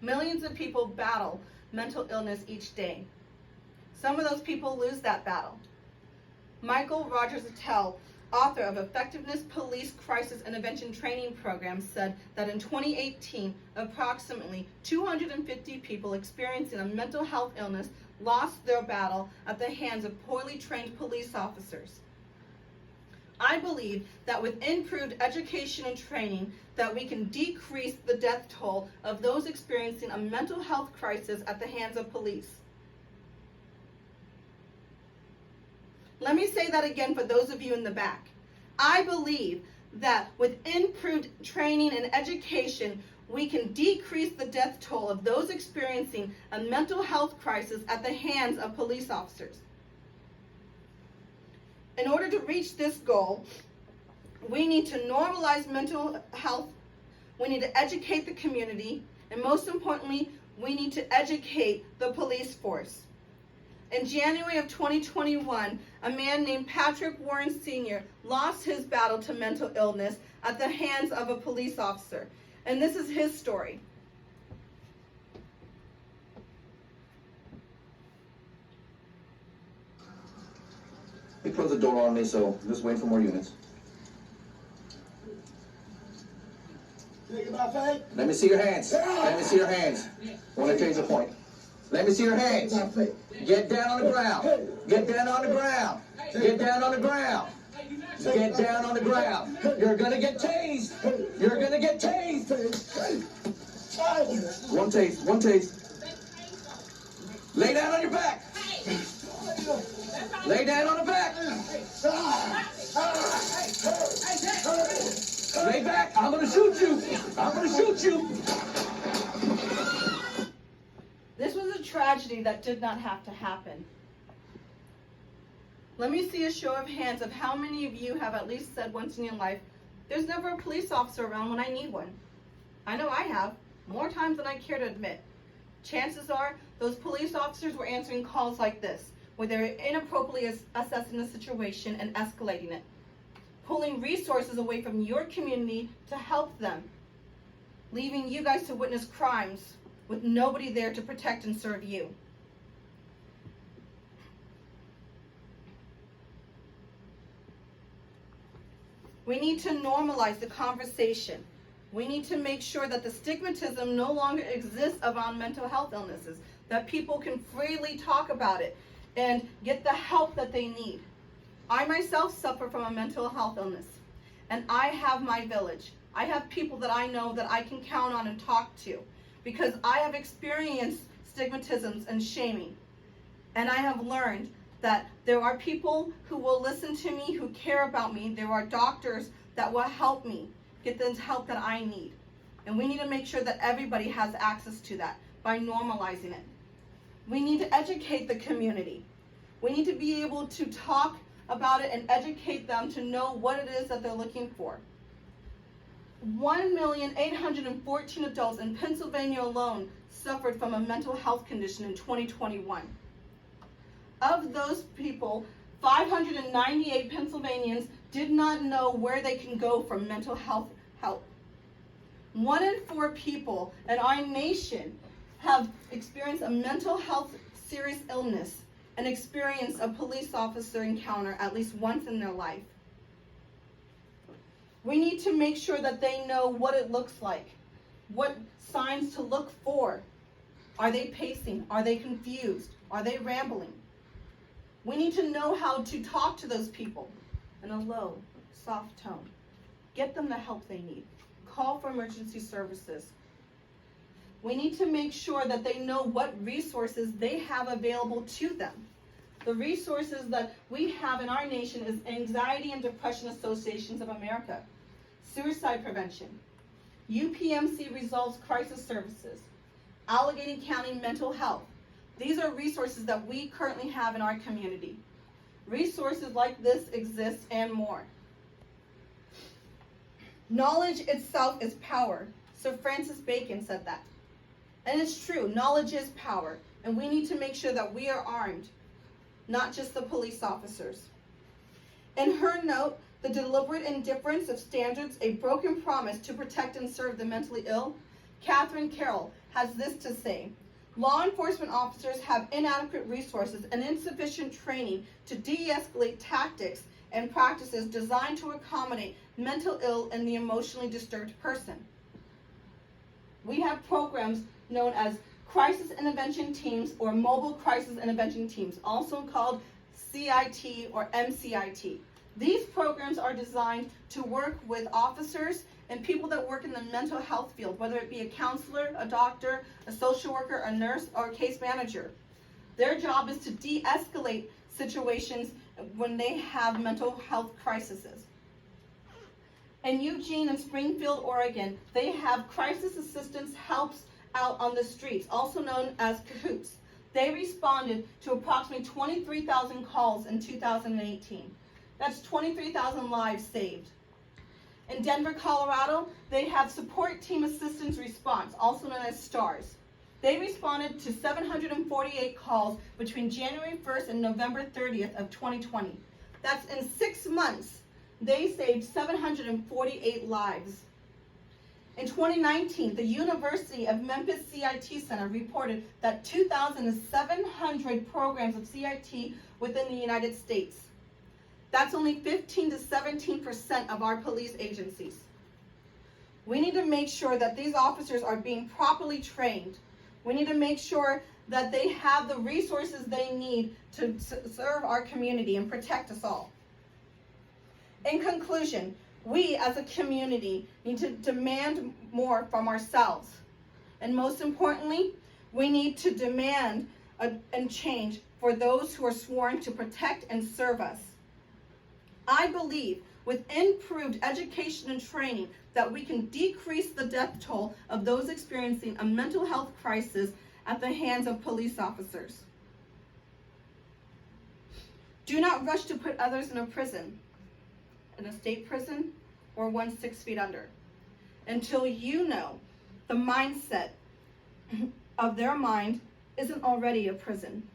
Millions of people battle mental illness each day. Some of those people lose that battle. Michael Rogers Attell, author of Effectiveness Police Crisis Intervention Training Program, said that in 2018, approximately 250 people experiencing a mental health illness lost their battle at the hands of poorly trained police officers. I believe that with improved education and training, that we can decrease the death toll of those experiencing a mental health crisis at the hands of police. Let me say that again for those of you in the back. I believe that with improved training and education, we can decrease the death toll of those experiencing a mental health crisis at the hands of police officers. In order to reach this goal, we need to normalize mental health, we need to educate the community, and most importantly, we need to educate the police force. In January of 2021, a man named Patrick Warren Sr. lost his battle to mental illness at the hands of a police officer. And this is his story. They closed the door on me, so I'm just waiting for more units. Let me see your hands. Let me see your hands. I want to change the point. Let me see your hands. Get down on the ground. Get down on the ground. Get down on the ground. Get down on the ground. You're gonna get tased. You're gonna get tased. One taste. One taste. Lay down on your back. Lay down on the back. Lay back. I'm gonna shoot you. I'm gonna shoot you. This was a tragedy that did not have to happen. Let me see a show of hands of how many of you have at least said once in your life, there's never a police officer around when I need one. I know I have, more times than I care to admit. Chances are those police officers were answering calls like this, where they're inappropriately assessing the situation and escalating it, pulling resources away from your community to help them, leaving you guys to witness crimes with nobody there to protect and serve you. We need to normalize the conversation. We need to make sure that the stigmatism no longer exists around mental health illnesses, that people can freely talk about it and get the help that they need. I myself suffer from a mental health illness, and I have my village. I have people that I know that I can count on and talk to, because I have experienced stigmatisms and shaming. And I have learned that there are people who will listen to me, who care about me. There are doctors that will help me get the help that I need. And we need to make sure that everybody has access to that by normalizing it. We need to educate the community. We need to be able to talk about it and educate them to know what it is that they're looking for. 1,814 adults in Pennsylvania alone suffered from a mental health condition in 2021. Of those people, 598 Pennsylvanians did not know where they can go for mental health help. 1 in 4 people in our nation have experienced a mental health serious illness and experienced a police officer encounter at least once in their life. We need to make sure that they know what it looks like, what signs to look for. Are they pacing? Are they confused? Are they rambling? We need to know how to talk to those people in a low, soft tone. Get them the help they need. Call for emergency services. We need to make sure that they know what resources they have available to them. The resources that we have in our nation is Anxiety and Depression Associations of America, suicide prevention, UPMC Resolves Crisis Services, Allegheny County Mental Health. These are resources that we currently have in our community. Resources like this exist and more. Knowledge itself is power. Sir Francis Bacon said that. And it's true, knowledge is power, and we need to make sure that we are armed, not just the police officers. In her note, The Deliberate Indifference of Standards, a Broken Promise to Protect and Serve the Mentally Ill, Catherine Carroll has this to say: law enforcement officers have inadequate resources and insufficient training to de-escalate tactics and practices designed to accommodate mental ill and the emotionally disturbed person. We have programs known as crisis intervention teams or mobile crisis intervention teams, also called CIT or MCIT. These programs are designed to work with officers and people that work in the mental health field, whether it be a counselor, a doctor, a social worker, a nurse, or a case manager. Their job is to de-escalate situations when they have mental health crises. In Eugene and Springfield, Oregon, they have crisis assistance helps out on the streets, also known as CAHOOTS. They responded to approximately 23,000 calls in 2018. That's 23,000 lives saved. In Denver, Colorado, they have Support Team Assistance Response, also known as STARS. They responded to 748 calls between January 1st and November 30th of 2020. That's in 6 months. They saved 748 lives. In 2019, the University of Memphis CIT Center reported that 2,700 programs of CIT within the United States. That's only 15 to 17% of our police agencies. We need to make sure that these officers are being properly trained. We need to make sure that they have the resources they need to serve our community and protect us all. In conclusion, we as a community need to demand more from ourselves. And most importantly, we need to demand and change for those who are sworn to protect and serve us. I believe with improved education and training that we can decrease the death toll of those experiencing a mental health crisis at the hands of police officers. Do not rush to put others in a prison, in a state prison, or one 6 feet under, until you know the mindset of their mind isn't already a prison.